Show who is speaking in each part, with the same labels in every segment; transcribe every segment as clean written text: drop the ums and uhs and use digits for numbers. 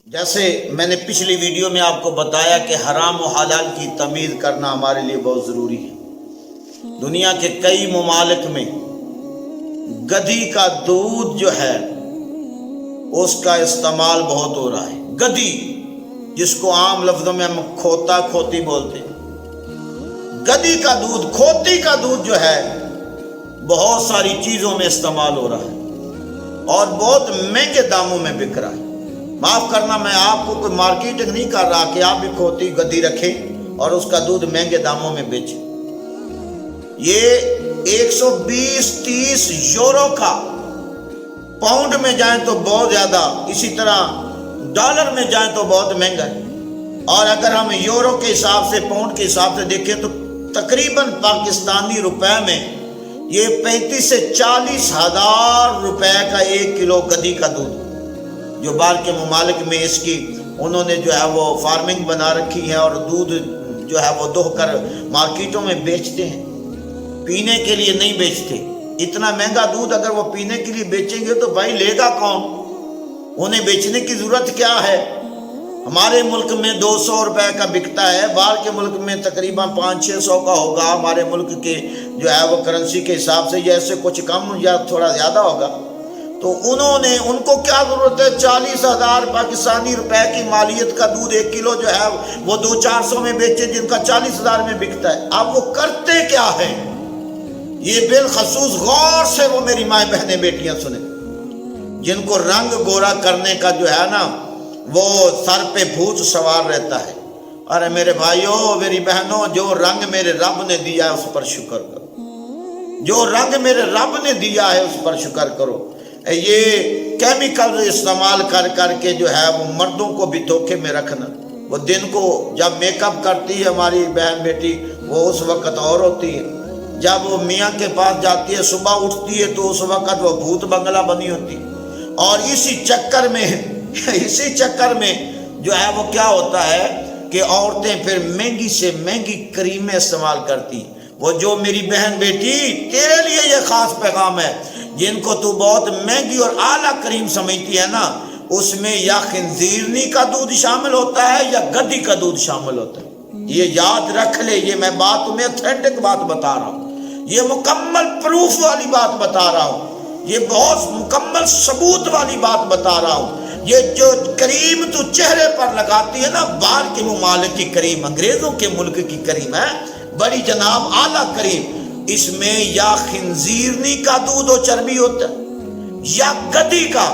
Speaker 1: جیسے میں نے پچھلی ویڈیو میں آپ کو بتایا کہ حرام و حلال کی تمیز کرنا ہمارے لیے بہت ضروری ہے۔ دنیا کے کئی ممالک میں گدھی کا دودھ جو ہے اس کا استعمال بہت ہو رہا ہے۔ گدھی، جس کو عام لفظوں میں ہم کھوتا کھوتی بولتے ہیں، گدھی کا دودھ، کھوتی کا دودھ جو ہے بہت ساری چیزوں میں استعمال ہو رہا ہے اور بہت مہنگے داموں میں بک رہا ہے۔ معاف کرنا، میں آپ کو کوئی مارکیٹنگ نہیں کر رہا کہ آپ بھی کھوتی گدھی رکھیں اور اس کا دودھ مہنگے داموں میں بیچیں۔ یہ 120-130 یورو کا، پاؤنڈ میں جائیں تو بہت زیادہ، اسی طرح ڈالر میں جائیں تو بہت مہنگا ہے، اور اگر ہم یورو کے حساب سے، پاؤنڈ کے حساب سے دیکھیں تو تقریباً پاکستانی روپے میں یہ 35 سے 40 ہزار روپے کا 1 کلو گدھی کا دودھ، جو باہر کے ممالک میں اس کی انہوں نے جو ہے وہ فارمنگ بنا رکھی ہے اور دودھ جو ہے وہ دوہ کر مارکیٹوں میں بیچتے ہیں، پینے کے لیے نہیں بیچتے۔ اتنا مہنگا دودھ اگر وہ پینے کے لیے بیچیں گے تو بھائی لے گا کون؟ انہیں بیچنے کی ضرورت کیا ہے؟ ہمارے ملک میں 200 روپے کا بکتا ہے، باہر کے ملک میں تقریباً 500-600 کا ہوگا، ہمارے ملک کے جو ہے وہ کرنسی کے حساب سے یا سے کچھ کم یا تھوڑا زیادہ ہوگا۔ تو ان کو کیا ضرورت ہے 40,000 پاکستانی روپے کی مالیت کا دودھ 1 کلو جو ہے وہ 200-400 میں بیچے، جن کا 40,000 میں بکتا ہے۔ اب وہ کرتے کیا ہیں؟ یہ بالخصوص غور سے وہ میری مائیں بہنیں بیٹیاں سنیں، جن کو رنگ گورا کرنے کا جو ہے نا وہ سر پہ بھوت سوار رہتا ہے۔ ارے میرے بھائیوں، میری بہنوں، جو رنگ میرے رب نے دیا ہے اس پر شکر کرو، جو رنگ میرے رب نے دیا ہے اس پر شکر کرو۔ یہ کیمیکل استعمال کر کر کے جو ہے وہ مردوں کو بھی دھوکے میں رکھنا۔ وہ دن کو جب میک اپ کرتی ہے ہماری بہن بیٹی، وہ اس وقت اور ہوتی ہے، جب وہ میاں کے پاس جاتی ہے صبح اٹھتی ہے تو اس وقت وہ بھوت بنگلہ بنی ہوتی ہے۔ اور اسی چکر میں جو ہے وہ کیا ہوتا ہے کہ عورتیں پھر مہنگی سے مہنگی کریمیں استعمال کرتی ہیں۔ وہ جو میری بہن بیٹی، تیرے لیے یہ خاص پیغام ہے، جن کو تو بہت مہنگی اور اعلیٰ کریم سمجھتی ہے نا، اس میں یا خنزیرنی کا دودھ شامل ہوتا ہے یا گدھی کا دودھ شامل ہوتا ہے۔ یہ یاد رکھ لے، یہ میں بات تمہیں اتھینٹک بات بتا رہا ہوں، یہ مکمل پروف والی بات بتا رہا ہوں، یہ بہت مکمل ثبوت والی بات بتا رہا ہوں۔ یہ جو کریم تو چہرے پر لگاتی ہے نا، باہر کے ممالک کی کریم، انگریزوں کے ملک کی کریم ہے، بڑی جناب اعلیٰ کریم، اس میں یا خنزیرنی کا دودھ و چربی ہوتا ہے یا گدھی کا۔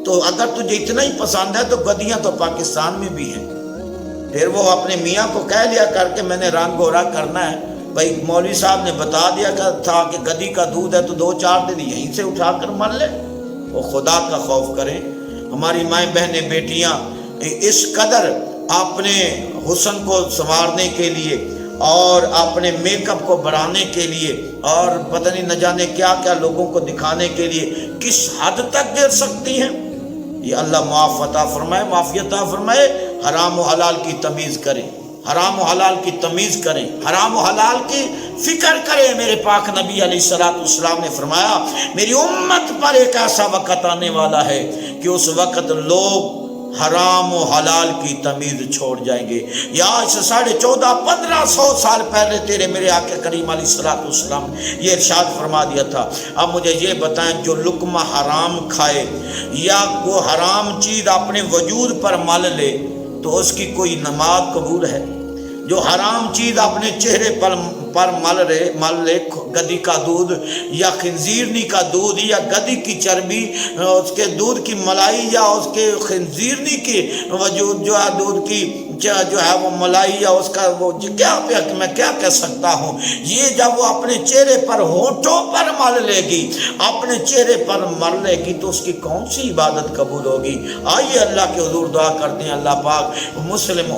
Speaker 1: تو اگر تجھے اتنا ہی پسند ہے تو گدھیاں تو پاکستان میں بھی ہیں۔ پھر وہ اپنے میاں کو کہہ لیا کر کے میں نے رنگ گورا کرنا ہے، بھائی مولوی صاحب نے بتا دیا تھا کہ گدھی کا دودھ ہے تو 2-4 دن یہیں سے اٹھا کر مر لے۔ وہ خدا کا خوف کریں۔ ہماری مائیں بہنیں بیٹیاں اس قدر اپنے حسن کو سنوارنے کے لیے اور اپنے میک اپ کو بڑھانے کے لیے اور پتہ نہیں نہ جانے کیا کیا لوگوں کو دکھانے کے لیے کس حد تک گر سکتی ہیں۔ یہ اللہ معاف عطا فرمائے، معافیت عطا فرمائے۔ حرام و حلال کی تمیز کریں، حرام و حلال کی تمیز کریں، حرام و حلال کی فکر کریں۔ میرے پاک نبی علیہ السلام نے فرمایا میری امت پر ایک ایسا وقت آنے والا ہے کہ اس وقت لوگ حرام و حلال کی تمیز چھوڑ جائیں گے۔ یا آج سے 1400-1500 سال پہلے تیرے میرے آقا کریم علیہ السلام یہ ارشاد فرما دیا تھا۔ اب مجھے یہ بتائیں، جو لقمہ حرام کھائے یا وہ حرام چیز اپنے وجود پر مل لے تو اس کی کوئی نماز قبول ہے؟ جو حرام چیز اپنے چہرے پر مل لے، گدھی کا دودھ یا خنزیرنی کا دودھ یا گدھی کی چربی، اس کے دودھ کی ملائی یا اس کے خنزیرنی کی وجود جو ہے دودھ کی جو ہے وہ ملائی یا اس کا وہ میں کیا کہہ سکتا ہوں، یہ جب وہ اپنے چہرے پر ہونٹوں پر مل لے گی، اپنے چہرے پر مل لے گی تو اس کی کون سی عبادت قبول ہوگی؟ آئیے اللہ کے حضور دعا کرتے ہیں، اللہ پاک مسلم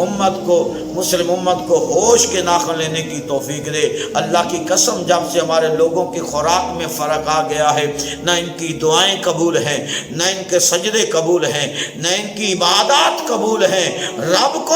Speaker 1: امت کو ہوش کے ناخن لینے کی توفیق دے۔ اللہ کی قسم، جب سے ہمارے لوگوں کی خوراک میں فرق آ گیا ہے، نہ ان کی دعائیں قبول ہیں، نہ ان کے سجدے قبول ہیں، نہ ان کی عبادات قبول ہیں، رب کو